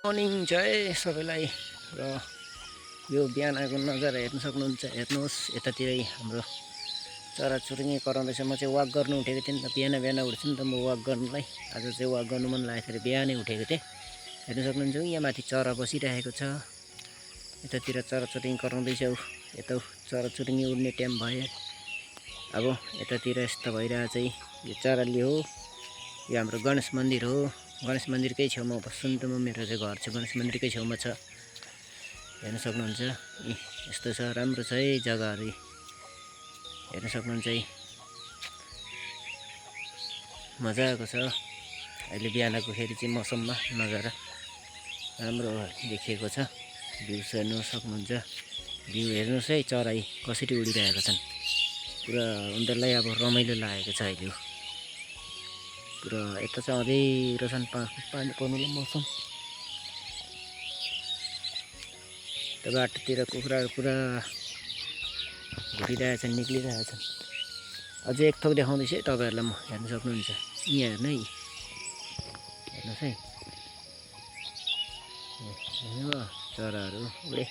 Morning जय सबैलाई र यो बिहानको नजारा हेर्न सक्नुहुन्छ। हेर्नुहोस् यतातिरै हाम्रो चराचुरुङ्गी कराउँदैछ। म चाहिँ वाक गर्नु उठेको थिएँ नि त, बिहान बिहान उठ्छु नि त म वाक गर्नुलाई। आज चाहिँ वाक गर्नु मन लागेको थियो, बिहानै उठेको थिएँ। हेर्न सक्नुहुन्छ यहाँ माथि चरा बसिरहेको छ। यतातिर चराचुरुङ्गी कराउँदैछ। यता चराचुरुङ्गी उड्ने टाइम भयो। अब यतातिर यस्तो भइरहेको चाहिँ यो चराली हो। यो हाम्रो गणेश मन्दिर हो। गणेश मन्दिरकै छेउमा बस्छु नि त म, मेरो चाहिँ घर चाहिँ गणेश मन्दिरकै छेउमा छ। हेर्न सक्नुहुन्छ यस्तो छ, राम्रो छ है जग्गाहरू। हेर्न सक्नुहुन्छ है मजाको छ। अहिले बिहानको फेरि चाहिँ मौसममा नजारा राम्रो देखिएको छ। भ्यू हेर्नु सक्नुहुन्छ। भ्यू हेर्नुहोस् है, चराई कसरी उडिरहेका छन्। पुरा उनीहरूलाई अब रमाइलो लागेको छ अहिले। पुरा यता चाहिँ अँध्यारो छन्, पानी पर्नुलाई मौसम। त्यो बाटोतिर कुखुराहरू पुरा घुरिरहेछन्, निक्लिरहेछन्। अझै एक थोक देखाउँदैछु है तपाईँहरूलाई म, हेर्न सक्नुहुन्छ। यहाँ हेर्नु है, हेर्नुहोस् है चराहरू उडे।